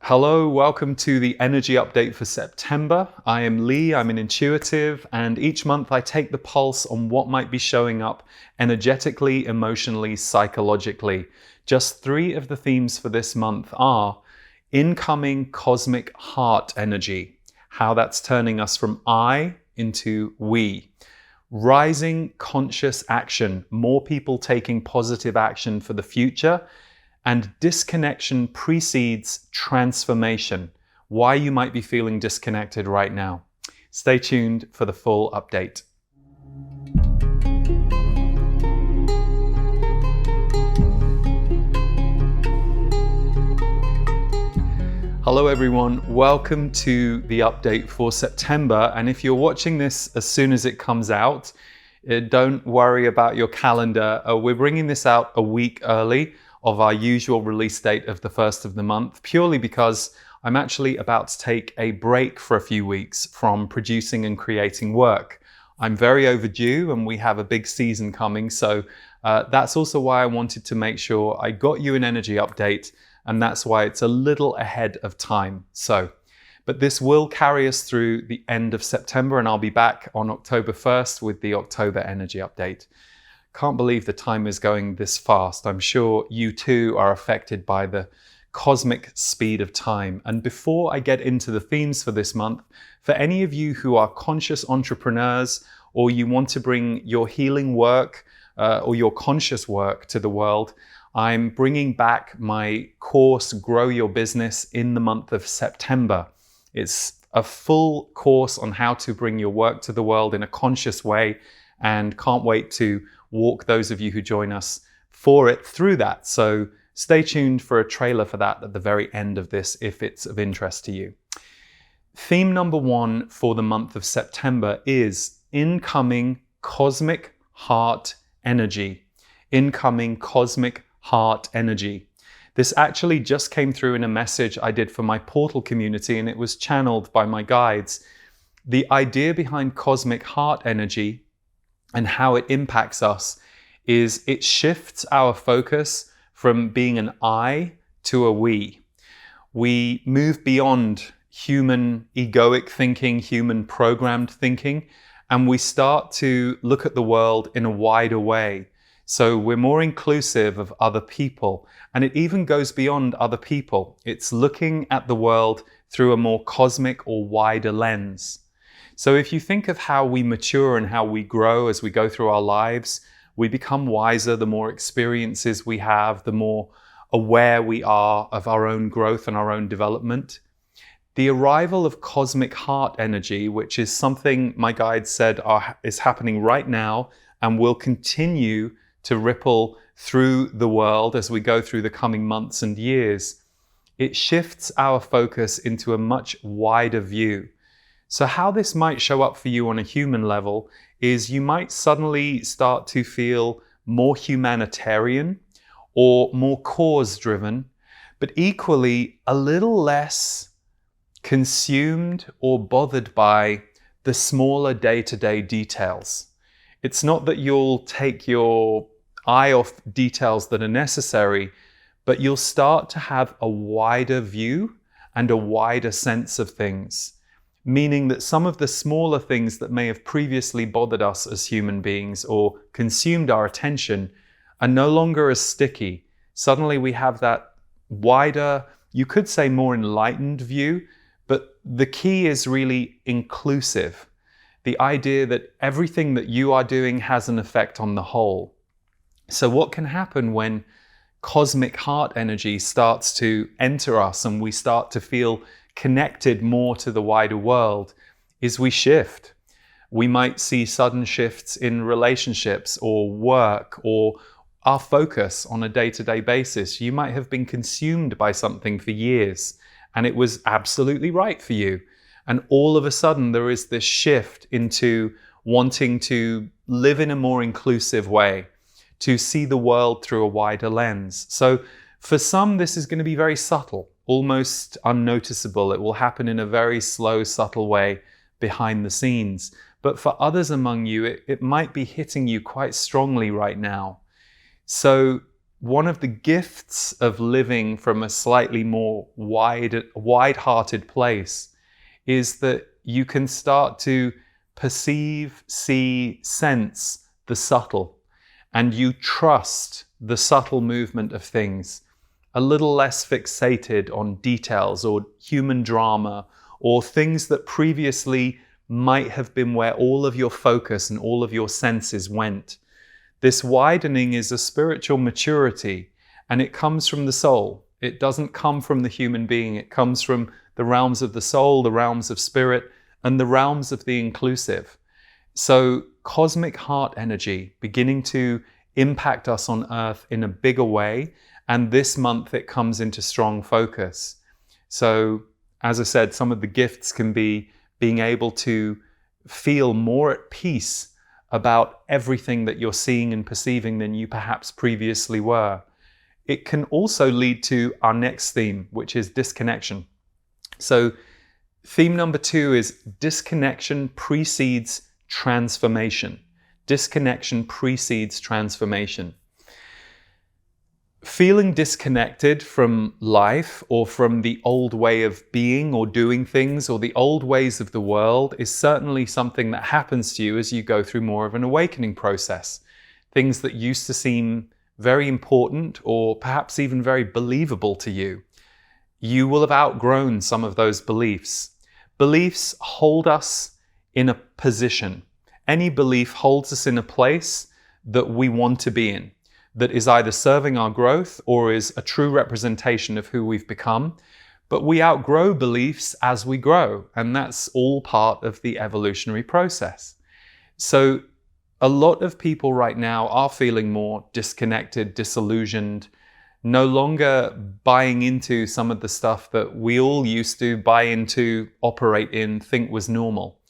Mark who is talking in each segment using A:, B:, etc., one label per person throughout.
A: Hello, welcome to the energy update for September. I am Lee, I'm an intuitive, and each month I take the pulse on what might be showing up energetically, emotionally, psychologically. Just 3 of the themes for this month are incoming cosmic heart energy, how that's turning us from I into we. Rising conscious action, more people taking positive action for the future. And disconnection precedes transformation, why you might be feeling disconnected right now. Stay tuned for the full update. Hello everyone, welcome to the update for September. And if you're watching this as soon as it comes out, don't worry about your calendar. We're bringing this out a week early of our usual release date of the first of the month, purely because I'm actually about to take a break for a few weeks from producing and creating work. I'm very overdue and we have a big season coming, so that's also why I wanted to make sure I got you an energy update, and that's why it's a little ahead of time. But this will carry us through the end of September, and I'll be back on October 1st with the October energy update. Can't believe the time is going this fast. I'm sure you too are affected by the cosmic speed of time. And before I get into the themes for this month, for any of you who are conscious entrepreneurs, or you want to bring your healing work or your conscious work to the world, I'm bringing back my course, Grow Your Business, in the month of September. It's a full course on how to bring your work to the world in a conscious way, and can't wait to walk those of you who join us for it through that. So stay tuned for a trailer for that at the very end of this if it's of interest to you. Theme number 1 for the month of September is incoming cosmic heart energy. Incoming cosmic heart energy. This actually just came through in a message I did for my portal community, and it was channeled by my guides. The idea behind cosmic heart energy and how it impacts us is it shifts our focus from being an I to a we. We move beyond human egoic thinking, human programmed thinking, and we start to look at the world in a wider way. So we're more inclusive of other people, and it even goes beyond other people. It's looking at the world through a more cosmic or wider lens. So if you think of how we mature and how we grow as we go through our lives, we become wiser the more experiences we have, the more aware we are of our own growth and our own development. The arrival of cosmic heart energy, which is something my guides said is happening right now and will continue to ripple through the world as we go through the coming months and years, it shifts our focus into a much wider view. So how this might show up for you on a human level is you might suddenly start to feel more humanitarian or more cause-driven, but equally a little less consumed or bothered by the smaller day-to-day details. It's not that you'll take your eye off details that are necessary, but you'll start to have a wider view and a wider sense of things. Meaning that some of the smaller things that may have previously bothered us as human beings or consumed our attention are no longer as sticky. Suddenly we have that wider, you could say more enlightened view, but the key is really inclusive. The idea that everything that you are doing has an effect on the whole. So what can happen when cosmic heart energy starts to enter us and we start to feel connected more to the wider world is we shift. We might see sudden shifts in relationships or work or our focus on a day-to-day basis. You might have been consumed by something for years and it was absolutely right for you. And all of a sudden there is this shift into wanting to live in a more inclusive way, to see the world through a wider lens. So for some, this is going to be very subtle, almost unnoticeable. It will happen in a very slow, subtle way behind the scenes. But for others among you, it might be hitting you quite strongly right now. So one of the gifts of living from a slightly more wide-hearted place is that you can start to perceive, see, sense the subtle, and you trust the subtle movement of things, a little less fixated on details or human drama or things that previously might have been where all of your focus and all of your senses went. This widening is a spiritual maturity, and it comes from the soul. It doesn't come from the human being. It comes from the realms of the soul, the realms of spirit, and the realms of the inclusive. So cosmic heart energy beginning to impact us on Earth in a bigger way, and this month it comes into strong focus. So, as I said, some of the gifts can be being able to feel more at peace about everything that you're seeing and perceiving than you perhaps previously were. It can also lead to our next theme, which is disconnection. So theme number 2 is disconnection precedes transformation. Disconnection precedes transformation. Feeling disconnected from life or from the old way of being or doing things or the old ways of the world is certainly something that happens to you as you go through more of an awakening process. Things that used to seem very important or perhaps even very believable to you. You will have outgrown some of those beliefs. Beliefs hold us in a position. Any belief holds us in a place that we want to be in, that is either serving our growth or is a true representation of who we've become. But we outgrow beliefs as we grow, and that's all part of the evolutionary process. So a lot of people right now are feeling more disconnected, disillusioned, no longer buying into some of the stuff that we all used to buy into, operate in, think was normal.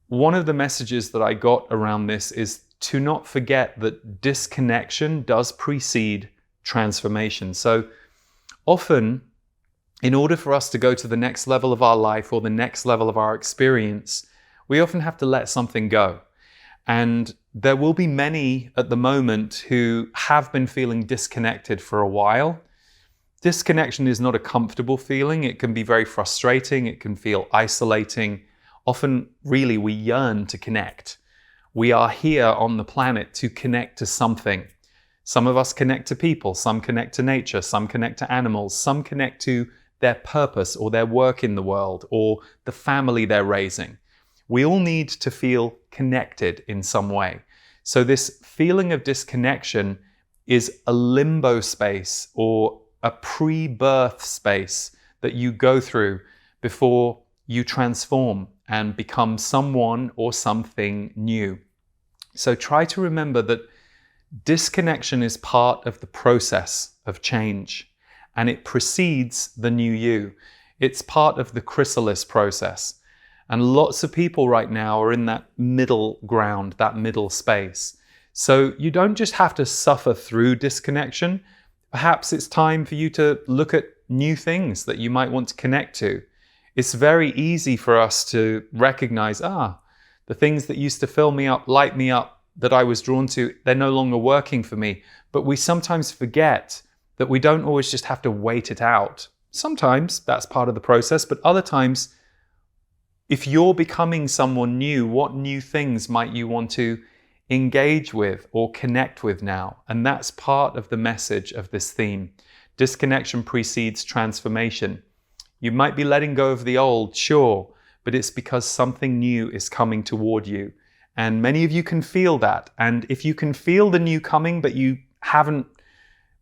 A: One of the messages that I got around this is to not forget that disconnection does precede transformation. So often, in order for us to go to the next level of our life or the next level of our experience, we often have to let something go. And there will be many at the moment who have been feeling disconnected for a while. Disconnection is not a comfortable feeling. It can be very frustrating. It can feel isolating. Often, really, we yearn to connect. We are here on the planet to connect to something. Some of us connect to people, some connect to nature, some connect to animals, some connect to their purpose or their work in the world or the family they're raising. We all need to feel connected in some way. So this feeling of disconnection is a limbo space or a pre-birth space that you go through before you transform and become someone or something new. So try to remember that disconnection is part of the process of change, and it precedes the new you. It's part of the chrysalis process. And lots of people right now are in that middle ground, that middle space. So you don't just have to suffer through disconnection. Perhaps it's time for you to look at new things that you might want to connect to. It's very easy for us to recognize, the things that used to fill me up, light me up, that I was drawn to, they're no longer working for me. But we sometimes forget that we don't always just have to wait it out. Sometimes that's part of the process, but other times, if you're becoming someone new, what new things might you want to engage with or connect with now? And that's part of the message of this theme. Disconnection precedes transformation. You might be letting go of the old, sure, but it's because something new is coming toward you. And many of you can feel that. And if you can feel the new coming, but you haven't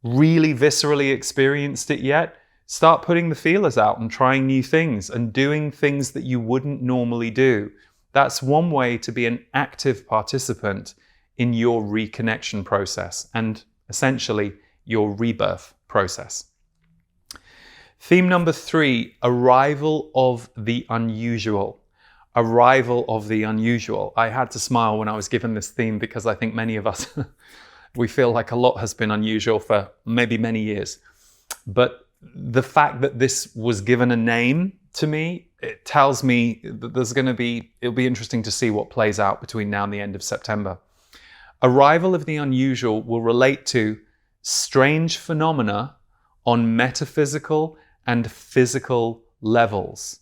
A: really viscerally experienced it yet, start putting the feelers out and trying new things and doing things that you wouldn't normally do. That's one way to be an active participant in your reconnection process and essentially your rebirth process. Theme number 3, arrival of the unusual. Arrival of the unusual. I had to smile when I was given this theme because I think many of us, we feel like a lot has been unusual for maybe many years. But the fact that this was given a name to me, it tells me that it'll be interesting to see what plays out between now and the end of September. Arrival of the unusual will relate to strange phenomena on metaphysical and physical levels.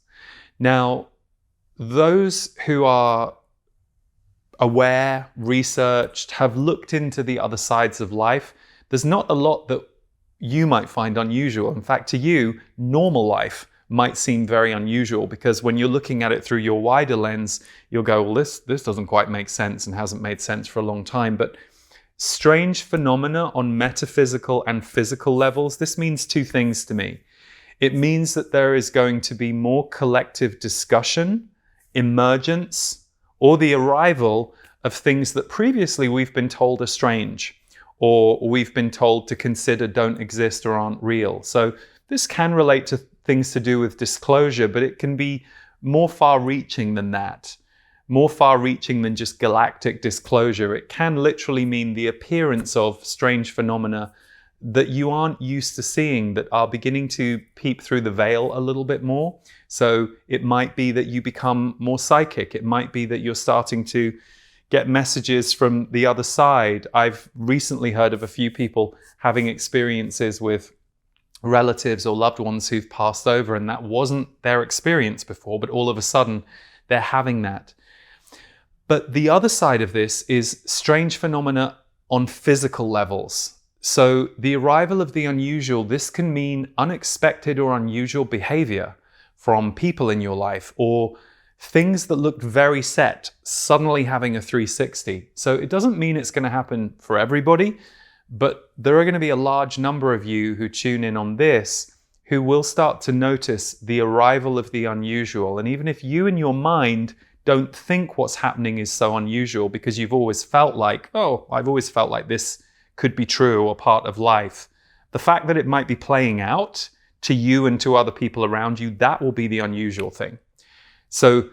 A: Now, those who are aware, researched, have looked into the other sides of life, there's not a lot that you might find unusual. In fact, to you, normal life might seem very unusual, because when you're looking at it through your wider lens, you'll go, well, this doesn't quite make sense and hasn't made sense for a long time. But strange phenomena on metaphysical and physical levels, this means two things to me. It means that there is going to be more collective discussion, emergence, or the arrival of things that previously we've been told are strange, or we've been told to consider don't exist or aren't real. So this can relate to things to do with disclosure, but it can be more far-reaching than that. More far-reaching than just galactic disclosure. It can literally mean the appearance of strange phenomena that you aren't used to seeing, that are beginning to peep through the veil a little bit more. So it might be that you become more psychic. It might be that you're starting to get messages from the other side. I've recently heard of a few people having experiences with relatives or loved ones who've passed over, and that wasn't their experience before, but all of a sudden they're having that. But the other side of this is strange phenomena on physical levels. So the arrival of the unusual, this can mean unexpected or unusual behavior from people in your life, or things that looked very set suddenly having a 360. So it doesn't mean it's going to happen for everybody, but there are going to be a large number of you who tune in on this who will start to notice the arrival of the unusual. And even if you in your mind don't think what's happening is so unusual, because you've always felt like, oh, I've always felt like this could be true or part of life. The fact that it might be playing out to you and to other people around you, that will be the unusual thing. So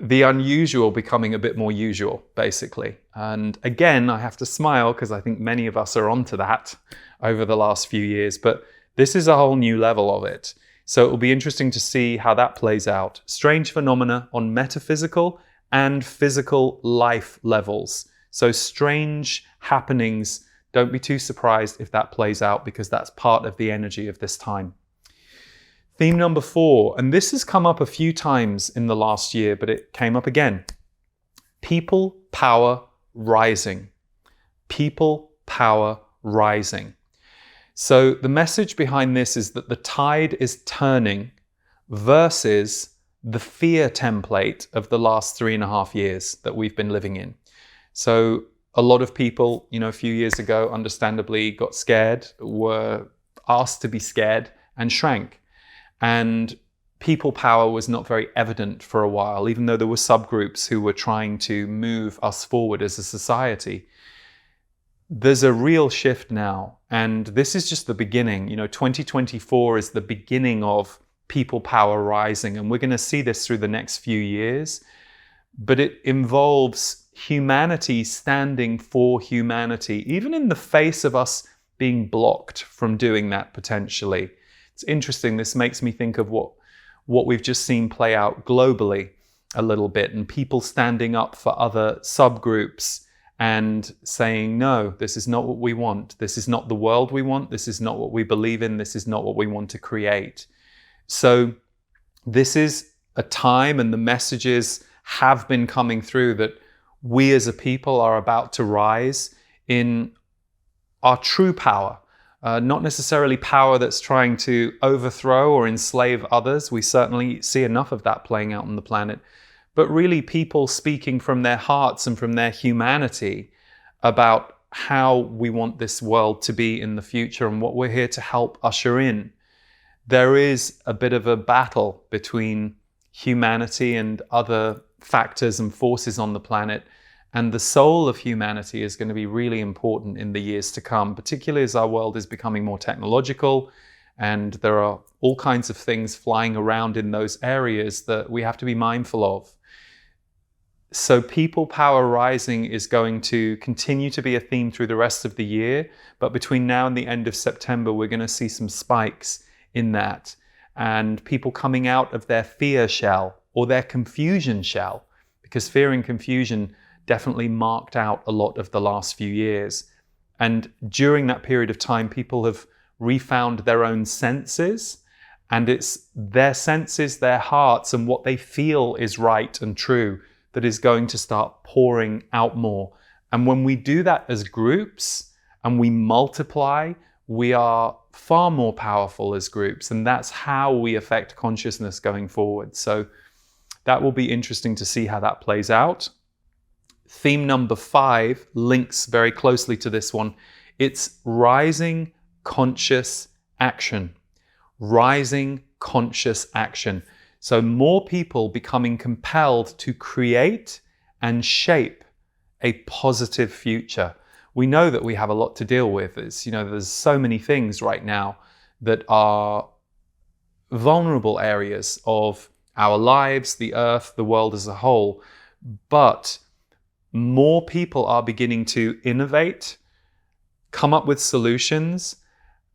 A: the unusual becoming a bit more usual, basically. And again, I have to smile because I think many of us are onto that over the last few years, but this is a whole new level of it. So it will be interesting to see how that plays out. Strange phenomena on metaphysical and physical life levels. So strange happenings. Don't be too surprised if that plays out, because that's part of the energy of this time. Theme number 4, and this has come up a few times in the last year, but it came up again. People power rising. People power rising. So the message behind this is that the tide is turning versus the fear template of the last 3.5 years that we've been living in. So a lot of people, a few years ago, understandably got scared, were asked to be scared, and shrank. And people power was not very evident for a while, even though there were subgroups who were trying to move us forward as a society. There's a real shift now, and this is just the beginning. 2024 is the beginning of people power rising, and we're going to see this through the next few years. But it involves humanity standing for humanity, even in the face of us being blocked from doing that potentially. It's interesting, this makes me think of what we've just seen play out globally a little bit, and people standing up for other subgroups and saying, no, this is not what we want. This is not the world we want. This is not what we believe in. This is not what we want to create. So this is a time, and the messages have been coming through, that we as a people are about to rise in our true power. Not necessarily power that's trying to overthrow or enslave others. We certainly see enough of that playing out on the planet. But really people speaking from their hearts and from their humanity about how we want this world to be in the future and what we're here to help usher in. There is a bit of a battle between humanity and other factors and forces on the planet. And the soul of humanity is going to be really important in the years to come, particularly as our world is becoming more technological, and there are all kinds of things flying around in those areas that we have to be mindful of. So people power rising is going to continue to be a theme through the rest of the year, but between now and the end of September, we're going to see some spikes in that, and people coming out of their fear shell or their confusion shell, because fear and confusion definitely marked out a lot of the last few years. And during that period of time, people have refound their own senses, and it's their senses, their hearts, and what they feel is right and true that is going to start pouring out more. And when we do that as groups and we multiply, we are far more powerful as groups, and that's how we affect consciousness going forward. So that will be interesting to see how that plays out. Theme number 5 links very closely to this one. It's rising conscious action. Rising conscious action. So more people becoming compelled to create and shape a positive future. We know that we have a lot to deal with. There's so many things right now that are vulnerable areas of our lives, the earth, the world as a whole. But more people are beginning to innovate, come up with solutions,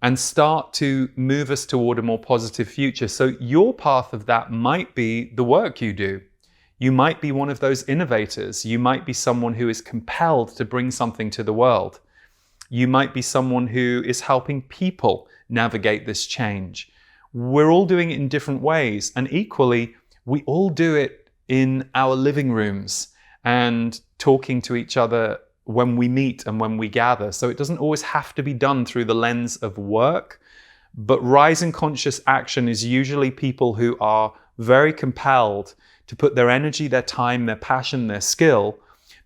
A: and start to move us toward a more positive future. So your path of that might be the work you do. You might be one of those innovators. You might be someone who is compelled to bring something to the world. You might be someone who is helping people navigate this change. We're all doing it in different ways. And equally, we all do it in our living rooms and talking to each other when we meet and when we gather. So it doesn't always have to be done through the lens of work, but rising conscious action is usually people who are very compelled to put their energy, their time, their passion, their skill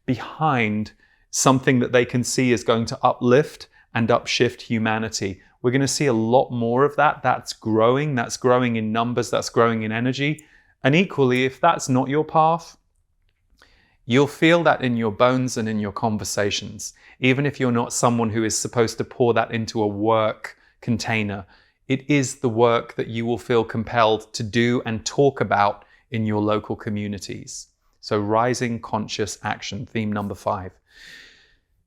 A: behind something that they can see is going to uplift and upshift humanity. We're going to see a lot more of that. That's growing in numbers, that's growing in energy. And equally, if that's not your path, you'll feel that in your bones and in your conversations. Even if you're not someone who is supposed to pour that into a work container, it is the work that you will feel compelled to do and talk about in your local communities. So rising conscious action, theme number 5.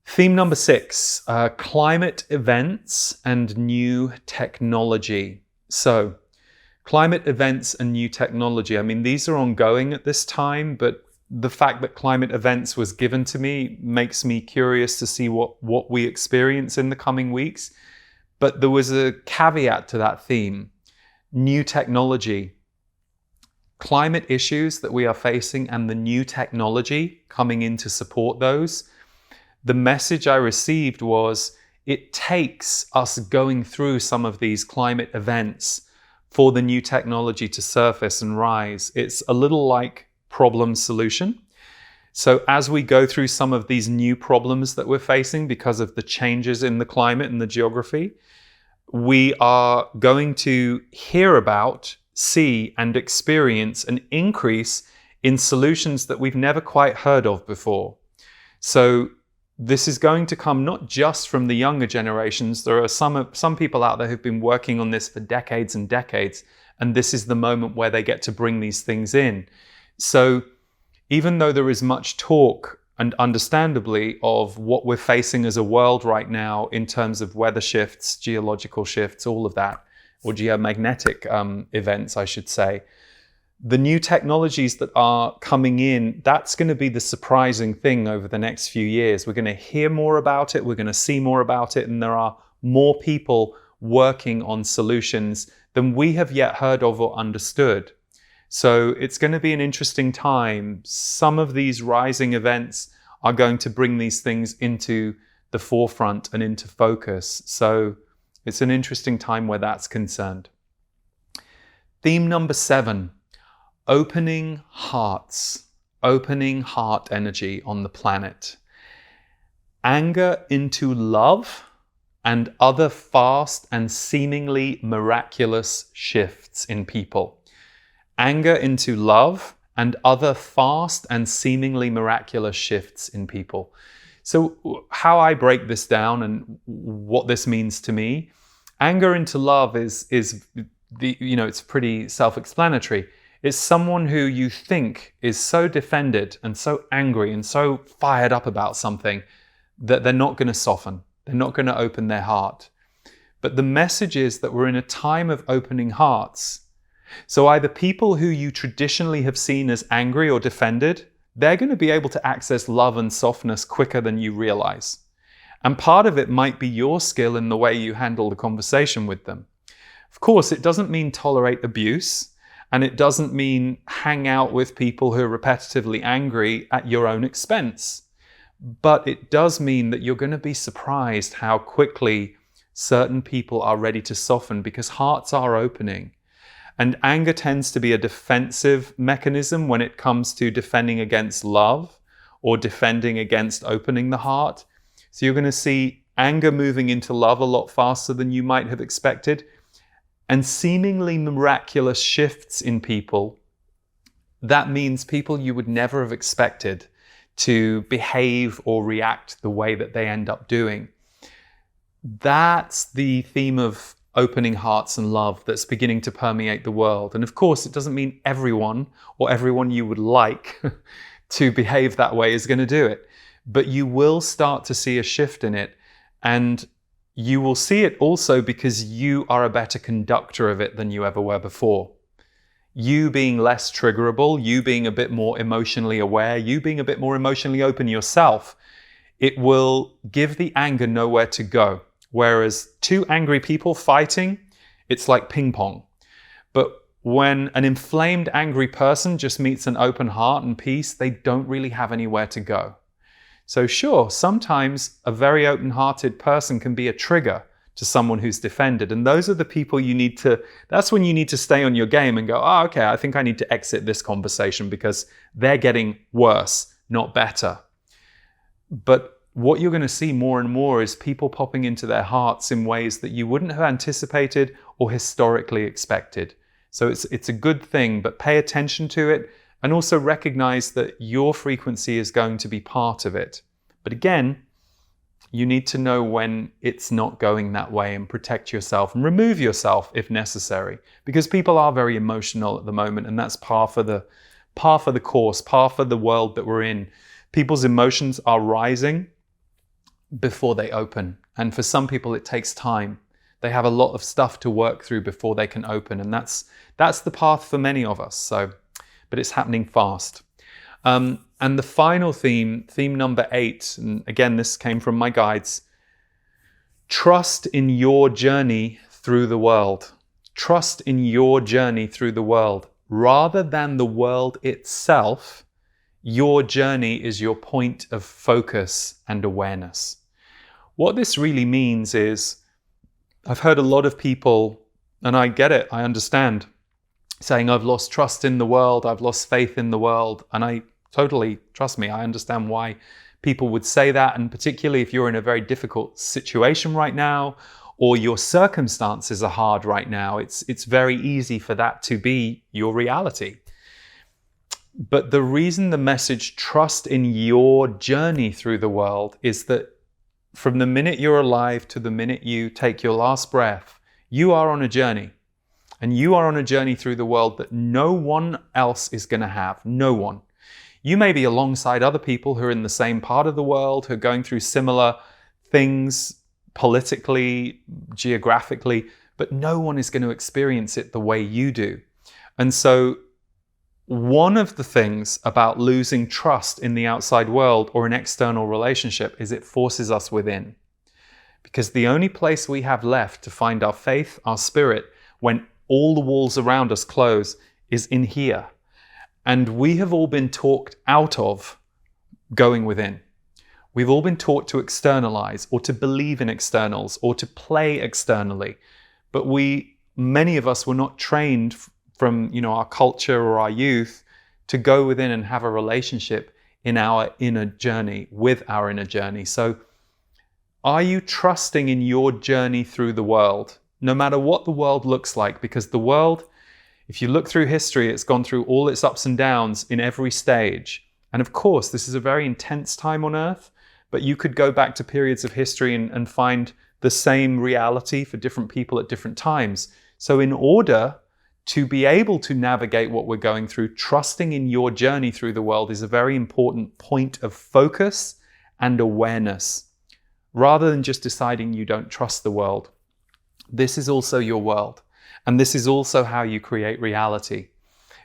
A: Theme number 6, climate events and new technology. So climate events and new technology. I mean, these are ongoing at this time, but the fact that climate events was given to me makes me curious to see what we experience in the coming weeks. But there was a caveat to that theme. New technology. Climate issues that we are facing and the new technology coming in to support those. The message I received was it takes us going through some of these climate events for the new technology to surface and rise. It's a little like problem solution. So as we go through some of these new problems that we're facing because of the changes in the climate and the geography, we are going to hear about, see, and experience an increase in solutions that we've never quite heard of before. So this is going to come not just from the younger generations. There are some people out there who've been working on this for decades and decades, and this is the moment where they get to bring these things in. So even though there is much talk, and understandably, of what we're facing as a world right now in terms of weather shifts, geological shifts, all of that, or geomagnetic events, I should say, the new technologies that are coming in, that's going to be the surprising thing over the next few years. We're going to hear more about it, we're going to see more about it, and there are more people working on solutions than we have yet heard of or understood. So it's going to be an interesting time. Some of these rising events are going to bring these things into the forefront and into focus. So it's an interesting time where that's concerned. Theme number 7, opening hearts, opening heart energy on the planet. Anger into love and other fast and seemingly miraculous shifts in people. Anger into love and other fast and seemingly miraculous shifts in people. So how I break this down and what this means to me, anger into love is it's pretty self-explanatory. It's someone who you think is so defended and so angry and so fired up about something that they're not going to soften. They're not going to open their heart. But the message is that we're in a time of opening hearts. So either people who you traditionally have seen as angry or defended, they're going to be able to access love and softness quicker than you realize. And part of it might be your skill in the way you handle the conversation with them. Of course, it doesn't mean tolerate abuse, and it doesn't mean hang out with people who are repetitively angry at your own expense. But it does mean that you're going to be surprised how quickly certain people are ready to soften, because hearts are opening. And anger tends to be a defensive mechanism when it comes to defending against love or defending against opening the heart. So you're going to see anger moving into love a lot faster than you might have expected, and seemingly miraculous shifts in people. That means people you would never have expected to behave or react the way that they end up doing. That's the theme of opening hearts and love that's beginning to permeate the world. And of course, it doesn't mean everyone or everyone you would like to behave that way is going to do it. But you will start to see a shift in it. And you will see it also because you are a better conductor of it than you ever were before. You being less triggerable, you being a bit more emotionally aware, you being a bit more emotionally open yourself, it will give the anger nowhere to go. Whereas two angry people fighting, it's like ping pong. But when an inflamed, angry person just meets an open heart and peace, they don't really have anywhere to go. So sure, sometimes a very open-hearted person can be a trigger to someone who's defended. And those are the people that's when you need to stay on your game and go, oh, okay, I think I need to exit this conversation because they're getting worse, not better. But what you're going to see more and more is people popping into their hearts in ways that you wouldn't have anticipated or historically expected. So it's a good thing, but pay attention to it and also recognize that your frequency is going to be part of it. But again, you need to know when it's not going that way and protect yourself and remove yourself if necessary, because people are very emotional at the moment, and that's par for the course, par for the world that we're in. People's emotions are rising before they open. And for some people, it takes time. They have a lot of stuff to work through before they can open. And that's the path for many of us. But it's happening fast. And the final theme number 8, and again, this came from my guides, trust in your journey through the world. Trust in your journey through the world. Rather than the world itself, your journey is your point of focus and awareness. What this really means is, I've heard a lot of people, and I get it, I understand, saying I've lost trust in the world, I've lost faith in the world. And I totally, trust me, I understand why people would say that. And particularly if you're in a very difficult situation right now, or your circumstances are hard right now, it's very easy for that to be your reality. But the reason the message trust in your journey through the world is that from the minute you're alive to the minute you take your last breath, you are on a journey. And you are on a journey through the world that no one else is going to have. No one. You may be alongside other people who are in the same part of the world, who are going through similar things politically, geographically, but no one is going to experience it the way you do. And so one of the things about losing trust in the outside world or an external relationship is it forces us within. Because the only place we have left to find our faith, our spirit, when all the walls around us close, is in here. And we have all been talked out of going within. We've all been taught to externalize or to believe in externals or to play externally. But many of us were not trained from our culture or our youth to go within and have a relationship in our inner journey, with our inner journey. So are you trusting in your journey through the world, no matter what the world looks like? Because the world, if you look through history, it's gone through all its ups and downs in every stage. And of course, this is a very intense time on earth, but you could go back to periods of history and find the same reality for different people at different times. So in order to be able to navigate what we're going through, trusting in your journey through the world is a very important point of focus and awareness, rather than just deciding you don't trust the world. This is also your world, and this is also how you create reality.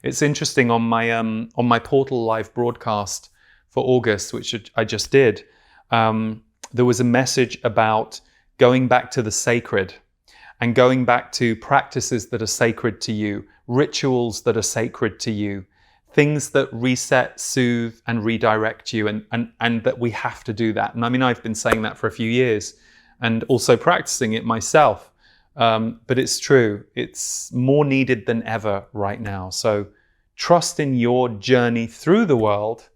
A: It's interesting, on my Portal Live broadcast for August, which I just did, there was a message about going back to the sacred and going back to practices that are sacred to you, rituals that are sacred to you, things that reset, soothe, and redirect you, and that we have to do that. And I mean, I've been saying that for a few years and also practicing it myself. But it's true. It's more needed than ever right now. So trust in your journey through the world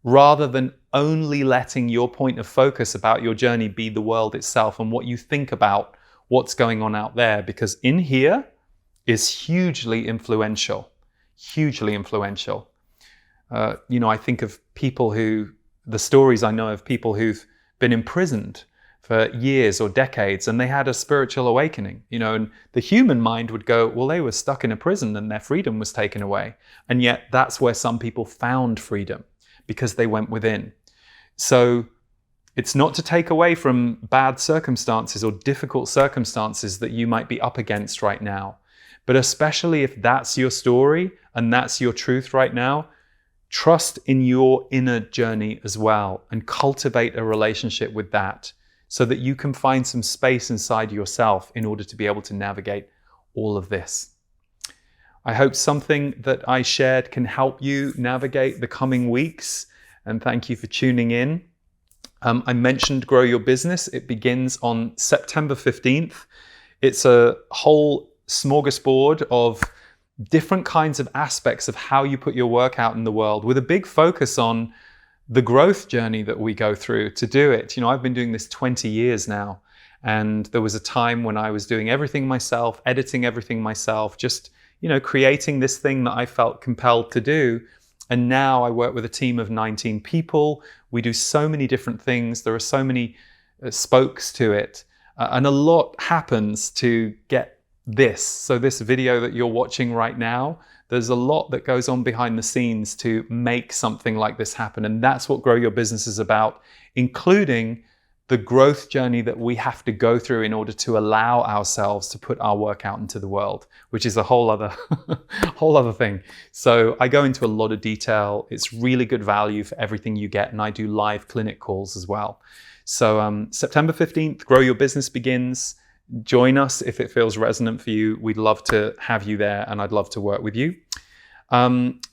A: rather than only letting your point of focus about your journey be the world itself and what you think about what's going on out there, because in here is hugely influential, hugely influential. I think of the stories I know of people who've been imprisoned for years or decades, and they had a spiritual awakening, and the human mind would go, well, they were stuck in a prison and their freedom was taken away. And yet that's where some people found freedom, because they went within. So it's not to take away from bad circumstances or difficult circumstances that you might be up against right now. But especially if that's your story and that's your truth right now, trust in your inner journey as well and cultivate a relationship with that so that you can find some space inside yourself in order to be able to navigate all of this. I hope something that I shared can help you navigate the coming weeks, and thank you for tuning in. I mentioned Grow Your Business. It begins on September 15th. It's a whole smorgasbord of different kinds of aspects of how you put your work out in the world, with a big focus on the growth journey that we go through to do it. I've been doing this 20 years now, and there was a time when I was doing everything myself, editing everything myself, just, creating this thing that I felt compelled to do. And now I work with a team of 19 people. We do so many different things. There are so many spokes to it. And a lot happens to get this. So this video that you're watching right now, there's a lot that goes on behind the scenes to make something like this happen. And that's what Grow Your Business is about, including the growth journey that we have to go through in order to allow ourselves to put our work out into the world, which is a whole other thing. So I go into a lot of detail. It's really good value for everything you get. And I do live clinic calls as well. So September 15th, Grow Your Business begins. Join us if it feels resonant for you. We'd love to have you there, and I'd love to work with you.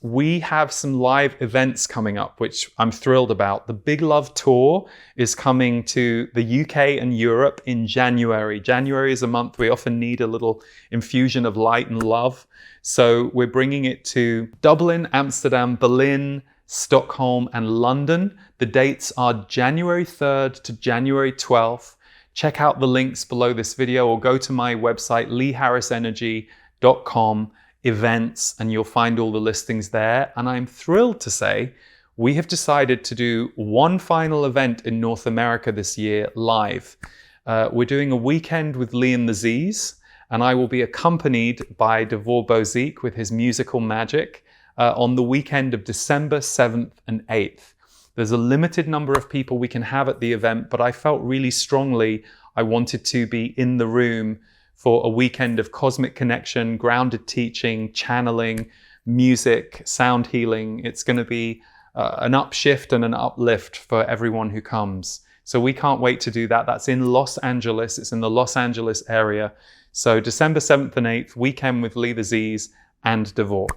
A: We have some live events coming up, which I'm thrilled about. The Big Love Tour is coming to the UK and Europe in January. January is a month we often need a little infusion of light and love. So we're bringing it to Dublin, Amsterdam, Berlin, Stockholm, and London. The dates are January 3rd to January 12th. Check out the links below this video or go to my website, leeharrisenergy.com. events, and you'll find all the listings there. And I'm thrilled to say we have decided to do one final event in North America this year live. We're doing a weekend with Lee and the Z's, and I will be accompanied by Devor Bozique with his musical magic on the weekend of December 7th and 8th. There's a limited number of people we can have at the event, but I felt really strongly I wanted to be in the room for a weekend of cosmic connection, grounded teaching, channeling, music, sound healing. It's going to be an upshift and an uplift for everyone who comes. So we can't wait to do that. That's in Los Angeles. It's in the Los Angeles area. So December 7th and 8th, weekend with Lee the Z's and Devor.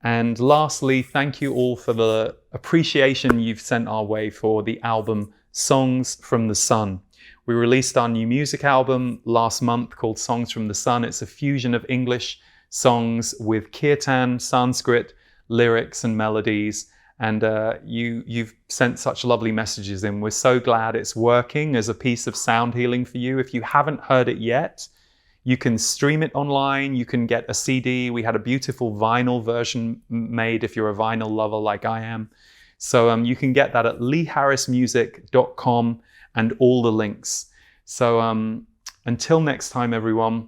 A: And lastly, thank you all for the appreciation you've sent our way for the album Songs from the Sun. We released our new music album last month called Songs from the Sun. It's a fusion of English songs with kirtan, Sanskrit, lyrics and melodies. And you've sent such lovely messages in. We're so glad it's working as a piece of sound healing for you. If you haven't heard it yet, you can stream it online. You can get a CD. We had a beautiful vinyl version made if you're a vinyl lover like I am. So you can get that at leeharrismusic.com. and all the links. So until next time, everyone,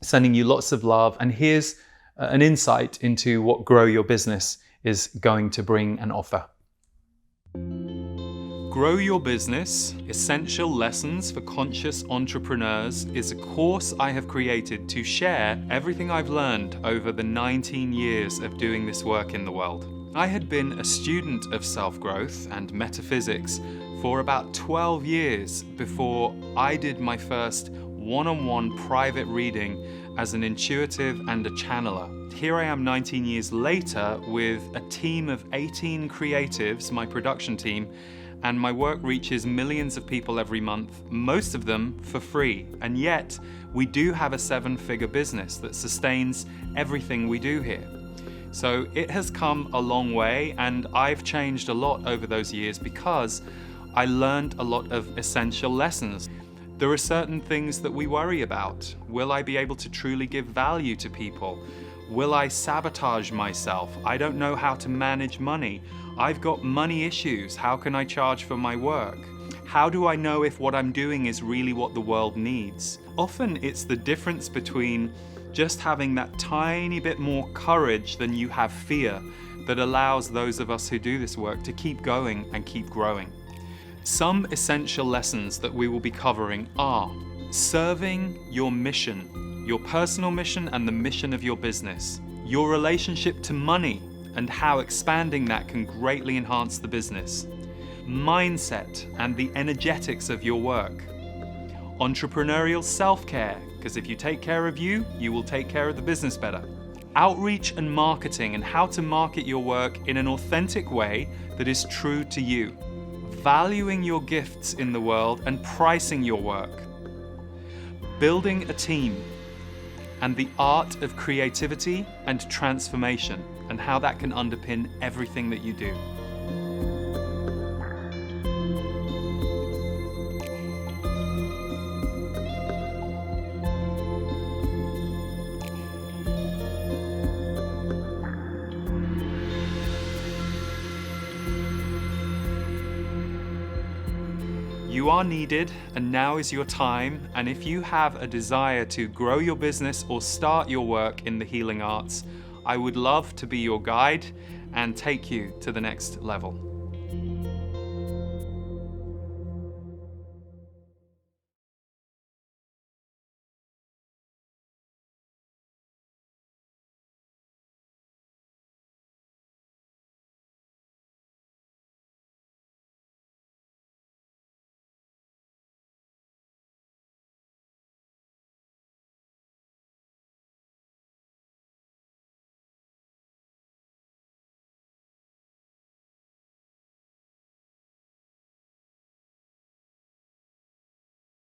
A: sending you lots of love. And here's an insight into what Grow Your Business is going to bring and offer. Grow Your Business, Essential Lessons for Conscious Entrepreneurs is a course I have created to share everything I've learned over the 19 years of doing this work in the world. I had been a student of self-growth and metaphysics for about 12 years before I did my first one-on-one private reading as an intuitive and a channeler. Here I am 19 years later with a team of 18 creatives, my production team, and my work reaches millions of people every month, most of them for free. And yet, we do have a 7-figure business that sustains everything we do here. So it has come a long way, and I've changed a lot over those years because I learned a lot of essential lessons. There are certain things that we worry about. Will I be able to truly give value to people? Will I sabotage myself? I don't know how to manage money. I've got money issues. How can I charge for my work? How do I know if what I'm doing is really what the world needs? Often it's the difference between just having that tiny bit more courage than you have fear that allows those of us who do this work to keep going and keep growing. Some essential lessons that we will be covering are serving your mission, your personal mission and the mission of your business, your relationship to money and how expanding that can greatly enhance the business, mindset and the energetics of your work, entrepreneurial self-care, because if you take care of you, you will take care of the business better, outreach and marketing and how to market your work in an authentic way that is true to you, valuing your gifts in the world and pricing your work, building a team, and the art of creativity and transformation and how that can underpin everything that you do. You are needed, and now is your time. And if you have a desire to grow your business or start your work in the healing arts, I would love to be your guide and take you to the next level.